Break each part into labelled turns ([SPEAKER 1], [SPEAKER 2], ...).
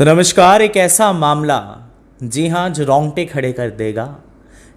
[SPEAKER 1] तो नमस्कार। एक ऐसा मामला, जी हाँ, जो रोंगटे खड़े कर देगा,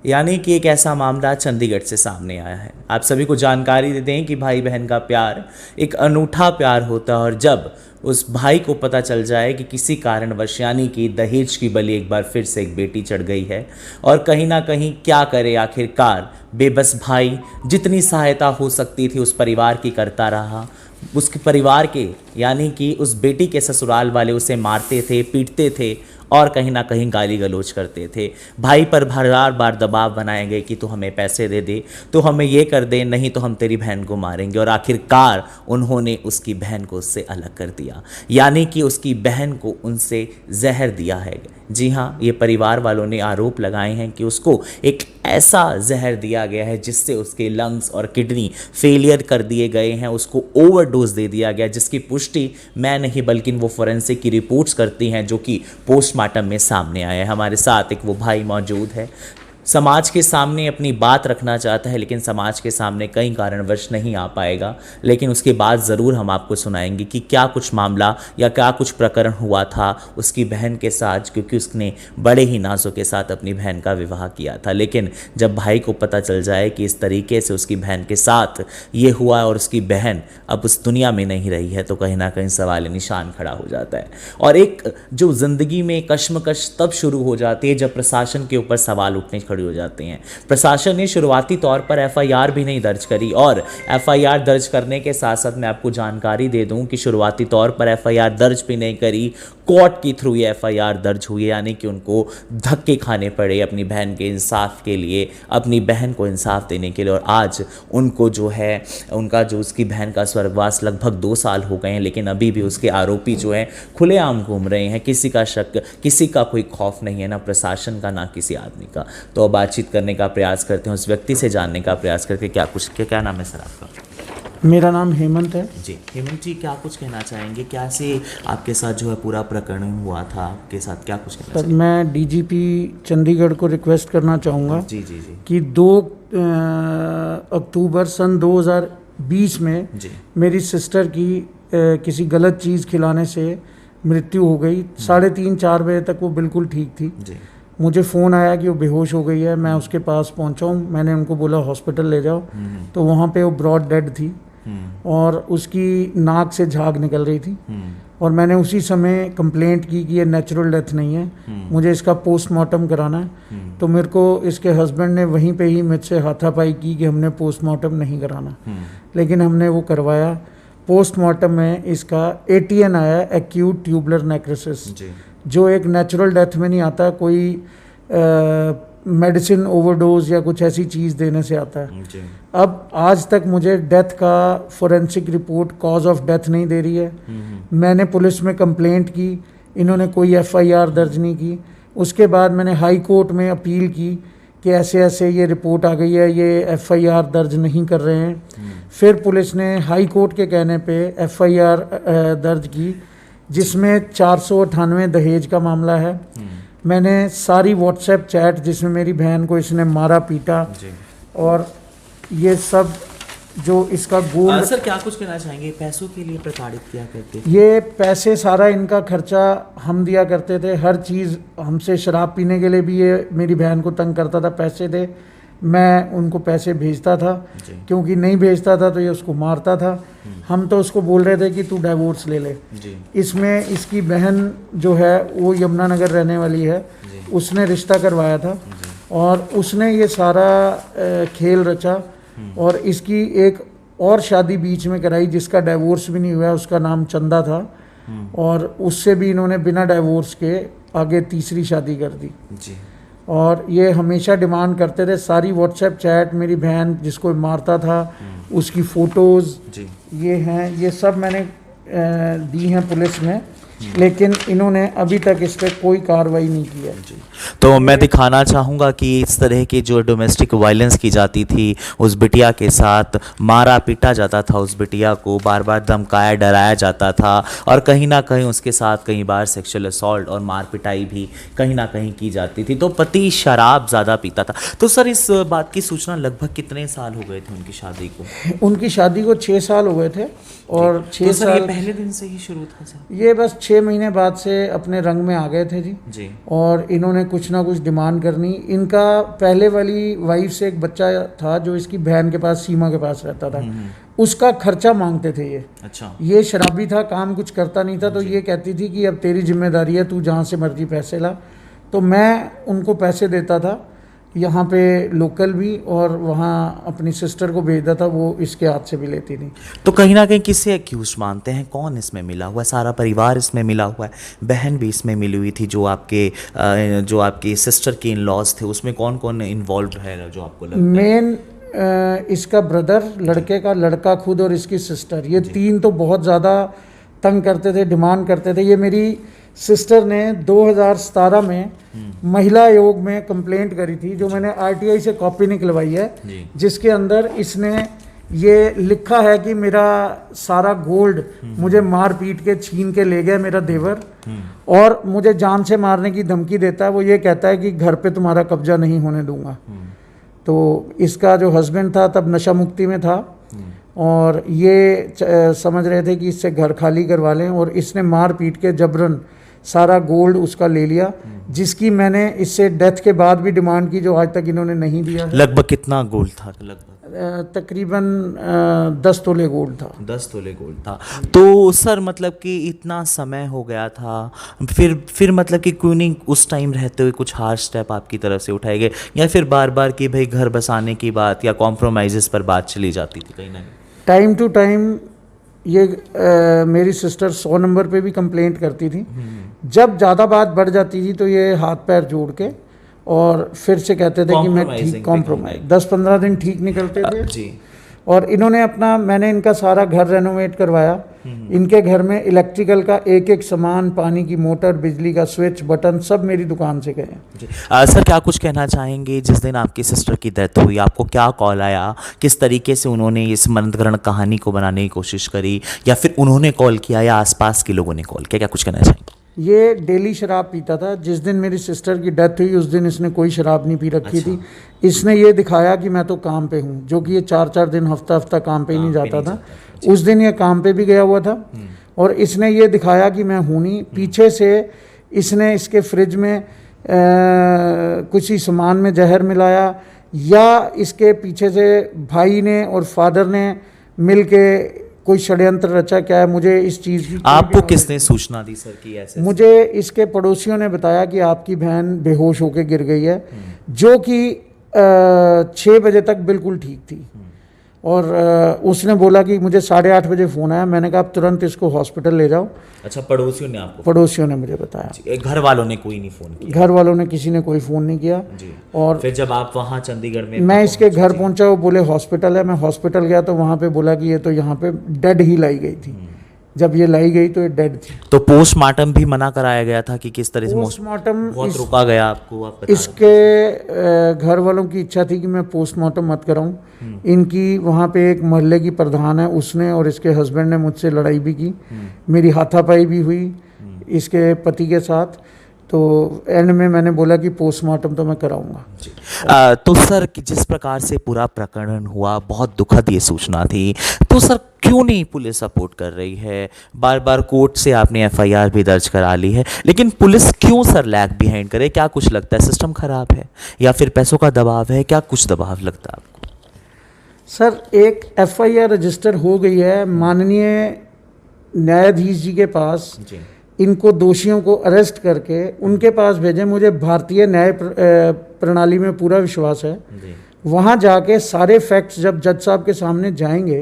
[SPEAKER 1] यानी कि एक ऐसा मामला चंडीगढ़ से सामने आया है। आप सभी को जानकारी दे दें कि भाई बहन का प्यार एक अनूठा प्यार होता है, और जब उस भाई को पता चल जाए कि किसी कारणवश, यानी कि दहेज की बलि एक बार फिर से एक बेटी चढ़ गई है, और कहीं ना कहीं क्या करे आखिरकार, बेबस भाई जितनी सहायता हो सकती थी उस परिवार की करता रहा। उसके परिवार के, यानी कि उस बेटी के ससुराल वाले उसे मारते थे, पीटते थे और कहीं ना कहीं गाली गलौज करते थे। भाई पर बार बार दबाव बनाए गए कि तू हमें पैसे दे दे, तो हमें ये कर दे, नहीं तो हम तेरी बहन को मारेंगे। और आखिरकार उन्होंने उसकी बहन को उससे अलग कर दिया, यानी कि उसकी बहन को उनसे जहर दिया है। जी हाँ, ये परिवार वालों ने आरोप लगाए हैं कि उसको एक ऐसा जहर दिया गया है जिससे उसके लंग्स और किडनी फेलियर कर दिए गए हैं, उसको ओवरडोज दे दिया गया, जिसकी पुष्टि मैं नहीं बल्कि वो फोरेंसिक की रिपोर्ट्स करती हैं, जो कि पोस्टमार्टम में सामने आए हैं। हमारे साथ एक वो भाई मौजूद है, समाज के सामने अपनी बात रखना चाहता है, लेकिन समाज के सामने कई कारणवश नहीं आ पाएगा। लेकिन उसके बाद ज़रूर हम आपको सुनाएंगे कि क्या कुछ मामला या क्या कुछ प्रकरण हुआ था उसकी बहन के साथ, क्योंकि उसने बड़े ही नाजों के साथ अपनी बहन का विवाह किया था। लेकिन जब भाई को पता चल जाए कि इस तरीके से उसकी बहन के साथ ये हुआ और उसकी बहन अब उस दुनिया में नहीं रही है, तो कहीं ना कहीं सवाल निशान खड़ा हो जाता है। और एक जो ज़िंदगी में कश्मकश तब शुरू हो जाती है जब प्रशासन के ऊपर सवाल उठने खड़े हो जाते हैं। प्रशासन ने शुरुआती तौर पर एफआईआर भी नहीं दर्ज करी, और एफआईआर दर्ज करने के साथ साथ मैं आपको जानकारी दे दूं कि शुरुआती तौर पर एफआईआर दर्ज भी नहीं करी, कोर्ट के थ्रू ये एफआईआर दर्ज हुई, यानी कि उनको धक्के खाने पड़े अपनी बहन के इंसाफ के लिए, अपनी बहन को इंसाफ देने के लिए। और आज उनको जो है, उनका जो उसकी बहन का स्वर्गवास लगभग 2 साल हो गए हैं, लेकिन अभी भी उसके आरोपी जो हैं खुलेआम घूम रहे हैं। किसी का शक, किसी का कोई खौफ नहीं है, ना प्रशासन का ना किसी आदमी का। तो अब बातचीत करने का प्रयास करते हैं, उस व्यक्ति से जानने का प्रयास करके क्या नाम है सर आपका?
[SPEAKER 2] मेरा नाम हेमंत है
[SPEAKER 1] जी। हेमंत जी, क्या कुछ कहना चाहेंगे? कैसे आपके साथ जो है पूरा प्रकरण हुआ था, आपके साथ क्या कुछ कहना
[SPEAKER 2] सर?
[SPEAKER 1] चाहेंगे?
[SPEAKER 2] मैं डीजीपी चंडीगढ़ को रिक्वेस्ट करना चाहूँगा
[SPEAKER 1] जी जी जी
[SPEAKER 2] कि 2 अक्टूबर सन 2020 में
[SPEAKER 1] जी
[SPEAKER 2] मेरी सिस्टर की किसी गलत चीज़ खिलाने से मृत्यु हो गई। 3:30-4 बजे तक वो बिल्कुल ठीक थी।
[SPEAKER 1] जी
[SPEAKER 2] मुझे फ़ोन आया कि वो बेहोश हो गई है। मैं उसके पास पहुंचा हूँ, मैंने उनको बोला हॉस्पिटल ले जाओ, तो वहाँ पे वो ब्रॉड डेड थी और उसकी नाक से झाग निकल रही थी। और मैंने उसी समय कंप्लेंट की कि ये नेचुरल डेथ नहीं है, मुझे इसका पोस्टमार्टम कराना है। तो मेरे को इसके हस्बैंड ने वहीं पे ही मुझसे हाथापाई की कि हमने पोस्टमार्टम नहीं कराना, लेकिन हमने वो करवाया। पोस्टमार्टम में इसका एटीएन आया, एक्यूट ट्यूबुलर नेक्रोसिस, जो एक नेचुरल डेथ में नहीं आता, कोई मेडिसिन ओवरडोज या कुछ ऐसी चीज़ देने से आता है। अब आज तक मुझे डेथ का forensic report, cause of death नहीं दे रही है। मैंने पुलिस में कंप्लेंट की, इन्होंने कोई एफआईआर दर्ज नहीं की। उसके बाद मैंने हाई कोर्ट में अपील की कि ऐसे ऐसे ये रिपोर्ट आ गई है, ये एफआईआर दर्ज नहीं कर रहे हैं। फिर पुलिस ने हाई कोर्ट के कहने पे एफआईआर दर्ज की, जिसमें 498 दहेज का मामला है। मैंने सारी व्हाट्सएप चैट जिसमें मेरी बहन को इसने मारा पीटा और ये सब जो इसका गोल्ड।
[SPEAKER 1] सर, क्या कुछ कहना चाहेंगे? पैसों के लिए प्रताड़ित किया करते थे?
[SPEAKER 2] ये पैसे सारा इनका खर्चा हम दिया करते थे, हर चीज़ हमसे। शराब पीने के लिए भी ये मेरी बहन को तंग करता था, पैसे दे, मैं उनको पैसे भेजता था, क्योंकि नहीं भेजता था तो ये उसको मारता था। हम तो उसको बोल रहे थे कि तू डाइवोर्स ले ले। इसमें इसकी बहन जो है वो यमुनानगर रहने वाली है, उसने रिश्ता करवाया था और उसने ये सारा खेल रचा और इसकी एक और शादी बीच में कराई जिसका डाइवोर्स भी नहीं हुआ। उसका नाम चंदा था और उससे भी इन्होंने बिना डाइवोर्स के आगे तीसरी शादी कर दी। और ये हमेशा डिमांड करते थे, सारी व्हाट्सएप चैट, मेरी बहन जिसको मारता था उसकी फ़ोटोज़ ये हैं, ये सब मैंने दी हैं पुलिस में, लेकिन इन्होंने अभी तक इस पर कोई कार्रवाई नहीं की है।
[SPEAKER 1] तो मैं दिखाना चाहूँगा कि इस तरह की जो डोमेस्टिक वायलेंस की जाती थी उस बिटिया के साथ, मारा पीटा जाता था उस बिटिया को, बार बार धमकाया डराया जाता था, और कहीं ना कहीं उसके साथ कई बार सेक्सुअल असॉल्ट और मार पिटाई भी कहीं ना कहीं की जाती थी। तो पति शराब ज़्यादा पीता था। तो सर, इस बात की सूचना लगभग कितने साल हो गए थे उनकी शादी को?
[SPEAKER 2] उनकी शादी को 6 साल हो गए थे और
[SPEAKER 1] तो
[SPEAKER 2] 6
[SPEAKER 1] सर ये
[SPEAKER 2] साल
[SPEAKER 1] पहले दिन से ही शुरू था सर?
[SPEAKER 2] ये बस 6 महीने बाद से अपने रंग में आ गए थे जी।
[SPEAKER 1] जी।
[SPEAKER 2] और इन्होंने कुछ ना कुछ डिमांड करनी। इनका पहले वाली वाइफ से एक बच्चा था जो इसकी बहन के पास, सीमा के पास रहता था, उसका खर्चा मांगते थे ये।
[SPEAKER 1] अच्छा।
[SPEAKER 2] ये शराबी था, काम कुछ करता नहीं था, तो ये कहती थी कि अब तेरी जिम्मेदारी है, तू जहाँ से मर्जी पैसे ला। तो मैं उनको पैसे देता था यहाँ पे लोकल भी, और वहाँ अपनी सिस्टर को भेजता था, वो इसके हाथ से भी लेती थी।
[SPEAKER 1] तो कहीं ना कहीं किसे एक्यूज मानते हैं, कौन इसमें मिला हुआ है? सारा परिवार इसमें मिला हुआ है, बहन भी इसमें मिली हुई थी, जो आपके सिस्टर के इन लॉज थे उसमें कौन कौन इन्वॉल्व है जो आपको लगता है?
[SPEAKER 2] मेन इसका ब्रदर, लड़के का लड़का खुद, और इसकी सिस्टर, ये तीन तो बहुत ज़्यादा तंग करते थे, डिमांड करते थे। ये मेरी सिस्टर ने 2017 में महिला आयोग में कंप्लेंट करी थी, जो मैंने आरटीआई से कॉपी निकलवाई है, जिसके अंदर इसने ये लिखा है कि मेरा सारा गोल्ड मुझे मार पीट के छीन के ले गया मेरा देवर, और मुझे जान से मारने की धमकी देता है। वो ये कहता है कि घर पे तुम्हारा कब्जा नहीं होने दूंगा। तो इसका जो हस्बैंड था तब नशा मुक्ति में था, और ये समझ रहे थे कि इससे घर खाली करवा लें, और इसने मार पीट के जबरन सारा गोल्ड उसका ले लिया, जिसकी मैंने इससे डेथ के बाद भी डिमांड की, जो आज तक इन्होंने नहीं दिया है।
[SPEAKER 1] लगभग कितना गोल्ड था? लगभग
[SPEAKER 2] तकरीबन 10 तोले गोल्ड था।
[SPEAKER 1] 10 तोले गोल्ड था। तो सर मतलब कि इतना समय हो गया था, फिर मतलब कि क्यों नहीं उस टाइम रहते हुए कुछ हार्श स्टेप आपकी तरफ से उठाए गए, या फिर बार बार कि भाई घर बसाने की बात या कॉम्प्रोमाइज़ पर बात चली जाती थी कहीं ना कहीं?
[SPEAKER 2] टाइम टू टाइम ये मेरी सिस्टर 100 नंबर पे भी कंप्लेंट करती थी। जब ज़्यादा बात बढ़ जाती थी तो ये हाथ पैर जोड़ के और फिर से कहते थे कि मैं ठीक, कॉम्प्रोमाइज 10-15 दिन ठीक निकलते थे
[SPEAKER 1] जी।
[SPEAKER 2] और इन्होंने मैंने इनका सारा घर रेनोवेट करवाया। इनके घर में इलेक्ट्रिकल का एक एक सामान, पानी की मोटर, बिजली का स्विच, बटन, सब मेरी दुकान से गए हैं।
[SPEAKER 1] सर क्या कुछ कहना चाहेंगे, जिस दिन आपकी सिस्टर की डेथ हुई आपको क्या कॉल आया, किस तरीके से उन्होंने इस मरणकरण कहानी को बनाने की कोशिश करी, या फिर उन्होंने कॉल किया या आसपास के लोगों ने कॉल किया, क्या कुछ कहना चाहेंगे?
[SPEAKER 2] ये डेली शराब पीता था। जिस दिन मेरी सिस्टर की डेथ हुई उस दिन इसने कोई शराब नहीं पी रखी थी। इसने ये दिखाया कि मैं तो काम पे हूँ, जो कि ये 4-4 दिन, हफ्ता काम पे ही नहीं जाता था। उस दिन ये काम पे भी गया हुआ था और इसने ये दिखाया कि मैं हूँ नहीं। पीछे से इसने इसके फ्रिज में कुछ ही सामान में जहर मिलाया, या इसके पीछे से भाई ने और फादर ने मिल के कोई षड्यंत्र रचा। क्या है, मुझे इस चीज़ की
[SPEAKER 1] आपको किसने सूचना दी सर कि ऐसे?
[SPEAKER 2] मुझे इसके पड़ोसियों ने बताया कि आपकी बहन बेहोश होकर गिर गई है, जो कि 6 बजे तक बिल्कुल ठीक थी। और उसने बोला कि मुझे 8:30 बजे फ़ोन आया। मैंने कहा आप तुरंत इसको हॉस्पिटल ले जाओ।
[SPEAKER 1] अच्छा, पड़ोसियों ने आपको?
[SPEAKER 2] पड़ोसियों ने मुझे बताया।
[SPEAKER 1] घर वालों ने कोई नहीं फ़ोन किया?
[SPEAKER 2] घर वालों ने, किसी ने कोई फ़ोन नहीं किया
[SPEAKER 1] जी।
[SPEAKER 2] और
[SPEAKER 1] फिर जब आप वहाँ चंडीगढ़ में,
[SPEAKER 2] मैं इसके घर पहुंचा, वो बोले हॉस्पिटल है। मैं हॉस्पिटल गया तो वहाँ पे बोला कि ये तो यहाँ पे डेड ही लाई गई थी। जब ये लाई गई तो ये डेड थी।
[SPEAKER 1] तो पोस्टमार्टम भी मना कराया गया था कि किस तरह से?
[SPEAKER 2] पोस्टमार्टम
[SPEAKER 1] बहुत रुका गया आपको, आप बता
[SPEAKER 2] इसके घर वालों की इच्छा थी कि मैं पोस्टमार्टम मत कराऊं। इनकी वहाँ पे एक मोहल्ले की प्रधान है, उसने और इसके हस्बैंड ने मुझसे लड़ाई भी की। मेरी हाथापाई भी हुई इसके पति के साथ। तो एंड में मैंने बोला कि पोस्टमार्टम तो मैं कराऊंगा।
[SPEAKER 1] तो सर जिस प्रकार से पूरा प्रकरण हुआ, बहुत दुखद ये सूचना थी। तो सर क्यों नहीं पुलिस सपोर्ट कर रही है? बार बार कोर्ट से आपने एफआईआर भी दर्ज करा ली है, लेकिन पुलिस क्यों सर लैग बिहाइंड करे? क्या कुछ लगता है सिस्टम खराब है या फिर पैसों का दबाव है? क्या कुछ दबाव लगता है आपको?
[SPEAKER 2] सर एक एफआईआर रजिस्टर हो गई है माननीय न्यायाधीश जी के पास।
[SPEAKER 1] जी।
[SPEAKER 2] इनको दोषियों को अरेस्ट करके उनके पास भेजें। मुझे भारतीय न्याय प्रणाली में पूरा विश्वास है। वहाँ जाके सारे फैक्ट्स जब जज साहब के सामने जाएंगे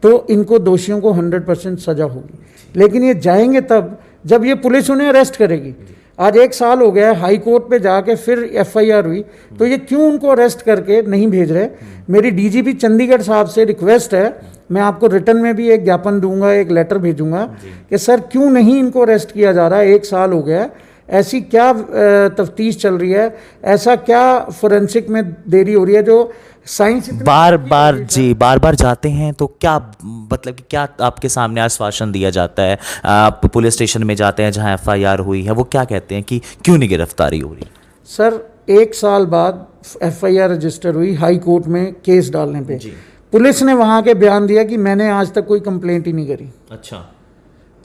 [SPEAKER 2] तो इनको दोषियों को 100% सजा होगी। लेकिन ये जाएंगे तब जब ये पुलिस उन्हें अरेस्ट करेगी। आज 1 साल हो गया है, हाई कोर्ट पे जाके फिर एफआईआर हुई, तो ये क्यों उनको अरेस्ट करके नहीं भेज रहे? मेरी डीजीपी चंडीगढ़ साहब से रिक्वेस्ट है, मैं आपको रिटर्न में भी एक ज्ञापन दूंगा, एक लेटर भेजूंगा कि सर क्यों नहीं इनको अरेस्ट किया जा रहा है? 1 साल हो गया है, ऐसी क्या तफ्तीश चल रही है? ऐसा क्या फोरेंसिक में देरी हो रही है जो साइंस
[SPEAKER 1] बार बार जाते हैं तो क्या मतलब कि क्या आपके सामने आश्वासन दिया जाता है? आप पुलिस स्टेशन में जाते हैं जहां एफआईआर हुई है, वो क्या कहते हैं कि क्यों नहीं गिरफ्तारी हो रही?
[SPEAKER 2] सर 1 साल बाद एफआईआर रजिस्टर हुई हाई कोर्ट में केस डालने पे। पुलिस ने वहाँ के बयान दिया कि मैंने आज तक कोई कंप्लेंट ही नहीं करी।
[SPEAKER 1] अच्छा,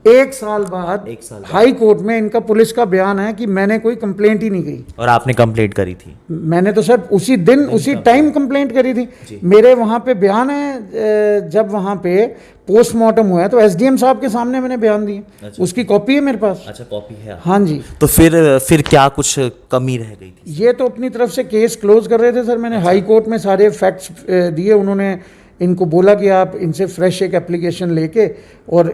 [SPEAKER 2] 1 साल बाद हाई कोर्ट में इनका पुलिस का बयान है कि मैंने कोई कंप्लेंट ही नहीं की।
[SPEAKER 1] और आपने कंप्लेंट करी थी?
[SPEAKER 2] मैंने तो सर उसी दिन उसी टाइम कंप्लेंट करी थी। मेरे वहाँ पे बयान है, जब वहाँ पे पोस्टमार्टम हुआ है तो एसडीएम साहब के सामने मैंने बयान दिए।
[SPEAKER 1] अच्छा।
[SPEAKER 2] उसकी कॉपी है मेरे पास।
[SPEAKER 1] अच्छा, कॉपी है?
[SPEAKER 2] हाँ जी।
[SPEAKER 1] तो फिर क्या कुछ कमी रह गई थी?
[SPEAKER 2] ये तो अपनी तरफ से केस क्लोज कर रहे थे सर। मैंने हाई कोर्ट में सारे फैक्ट्स दिए। उन्होंने इनको बोला कि आप इनसे फ्रेश एक एप्लीकेशन लेके और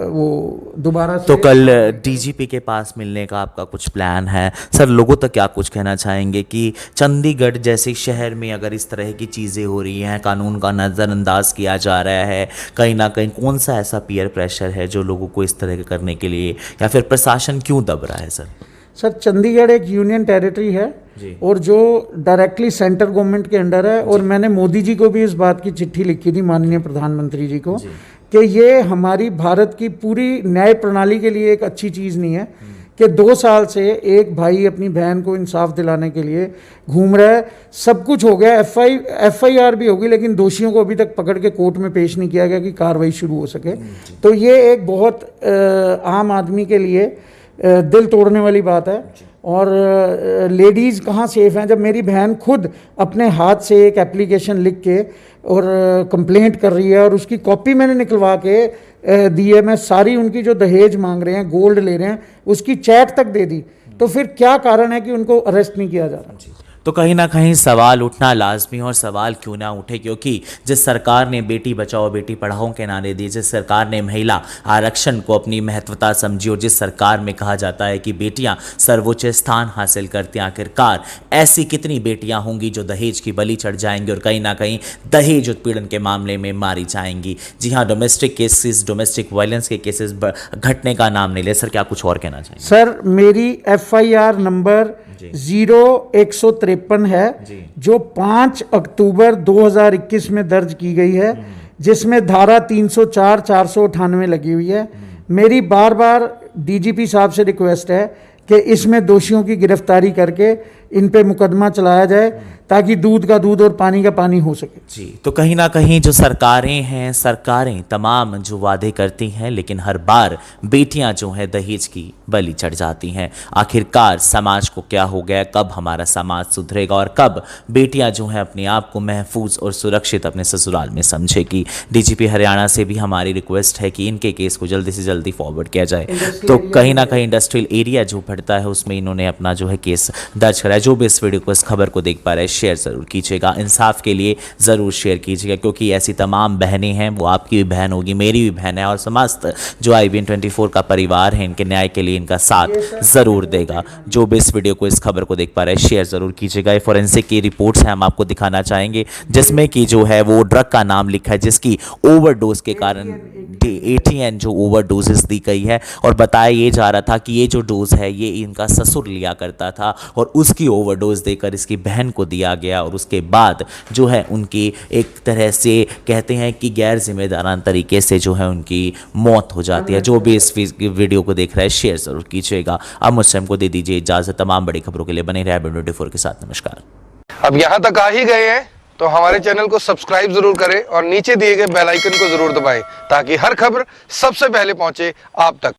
[SPEAKER 2] वो दोबारा से।
[SPEAKER 1] तो कल डीजीपी के पास मिलने का आपका कुछ प्लान है? सर, लोगों तक क्या कुछ कहना चाहेंगे कि चंडीगढ़ जैसे शहर में अगर इस तरह की चीज़ें हो रही हैं, कानून का नज़रअंदाज किया जा रहा है, कहीं ना कहीं कौन सा ऐसा पीयर प्रेशर है जो लोगों को इस तरह के करने के लिए, या फिर प्रशासन क्यों दब रहा है सर?
[SPEAKER 2] सर, चंडीगढ़ एक यूनियन टेरिटरी है और जो डायरेक्टली सेंटर गवर्नमेंट के अंडर है। और मैंने मोदी जी को भी इस बात की चिट्ठी लिखी थी, माननीय प्रधानमंत्री जी को, कि ये हमारी भारत की पूरी न्याय प्रणाली के लिए एक अच्छी चीज़ नहीं है कि 2 साल से एक भाई अपनी बहन को इंसाफ दिलाने के लिए घूम रहा है। सब कुछ हो गया, FIR भी होगी, लेकिन दोषियों को अभी तक पकड़ के कोर्ट में पेश नहीं किया गया कि कार्रवाई शुरू हो सके। तो ये एक बहुत आम आदमी के लिए दिल तोड़ने वाली बात है। और लेडीज़ कहाँ सेफ हैं जब मेरी बहन खुद अपने हाथ से एक एप्लीकेशन लिख के और कंप्लेंट कर रही है और उसकी कॉपी मैंने निकलवा के दी है। मैं सारी उनकी जो दहेज मांग रहे हैं, गोल्ड ले रहे हैं, उसकी चैट तक दे दी। तो फिर क्या कारण है कि उनको अरेस्ट नहीं किया जा रहा?
[SPEAKER 1] तो कहीं ना कहीं सवाल उठना लाजमी, और सवाल क्यों ना उठे, क्योंकि जिस सरकार ने बेटी बचाओ बेटी पढ़ाओ के नारे दिए, जिस सरकार ने महिला आरक्षण को अपनी महत्वता समझी, और जिस सरकार में कहा जाता है कि बेटियां सर्वोच्च स्थान हासिल करती हैं, आखिरकार ऐसी कितनी बेटियां होंगी जो दहेज की बलि चढ़ जाएंगी और कहीं ना कहीं दहेज उत्पीड़न के मामले में मारी जाएंगी? जी हाँ, डोमेस्टिक केसेस, डोमेस्टिक वायलेंस के केसेस घटने का नाम नहीं ले। सर, क्या कुछ और कहना चाहिए?
[SPEAKER 2] सर, मेरी FIR नंबर 0153 है, जो 5 अक्टूबर 2021 में दर्ज की गई है, जिसमें धारा 304, 498 लगी हुई है। मेरी बार बार DGP साहब से रिक्वेस्ट है कि इसमें दोषियों की गिरफ्तारी करके इन पे मुकदमा चलाया जाए ताकि दूध का दूध और पानी का पानी हो सके।
[SPEAKER 1] जी, तो कहीं ना कहीं जो सरकारें हैं, सरकारें तमाम जो वादे करती हैं, लेकिन हर बार बेटियां जो हैं दहेज की बलि चढ़ जाती हैं। आखिरकार समाज को क्या हो गया? कब हमारा समाज सुधरेगा और कब बेटियां जो हैं अपने आप को महफूज और सुरक्षित अपने ससुराल में समझेगी? DGP हरियाणा से भी हमारी रिक्वेस्ट है कि इनके केस को जल्दी से जल्दी फॉरवर्ड किया जाए। तो कहीं ना कहीं इंडस्ट्रियल एरिया जो पड़ता है उसमें इन्होंने अपना जो है केस दर्ज कराया। जो भी इस वीडियो को, इस खबर को देख पा रहे हैं, शेयर ज़रूर कीजिएगा, इंसाफ के लिए ज़रूर शेयर कीजिएगा, क्योंकि ऐसी तमाम बहनें हैं, वो आपकी भी बहन होगी, मेरी भी बहन है, और समस्त जो IBN 24 का परिवार है, इनके न्याय के लिए इनका साथ ज़रूर देगा। जो भी इस वीडियो को, इस खबर को देख पा रहे हैं, शेयर ज़रूर कीजिएगा। ये फॉरेंसिक की रिपोर्ट्स हैं, हम आपको दिखाना चाहेंगे, जिसमें कि जो है वो ड्रग का नाम लिखा है, जिसकी ओवरडोज के कारण ATN जो ओवरडोजेस दी गई है, और बताया ये जा रहा था कि ये जो डोज है ये इनका ससुर लिया करता था और उसकी ओवरडोज देकर इसकी बहन को दिया गया, और उसके बाद जो है उनकी एक तरह से कहते हैं कि गैर जिम्मेदाराना तरीके से जो है उनकी मौत हो जाती है। जो भी इस वीडियो को देख रहा है, शेयर ज़रूर कीजिएगा। अब मुझसे हमको दे दीजिए इजाज़त। तमाम बड़ी खबरों के लिए बने रहे IBN 24 के साथ। नमस्कार।
[SPEAKER 3] अब यहाँ तक आ ही गए हैं तो हमारे चैनल को सब्सक्राइब जरूर करें और नीचे दिए गए बेल आइकन को जरूर दबाएं ताकि हर खबर सबसे पहले पहुंचे आप तक।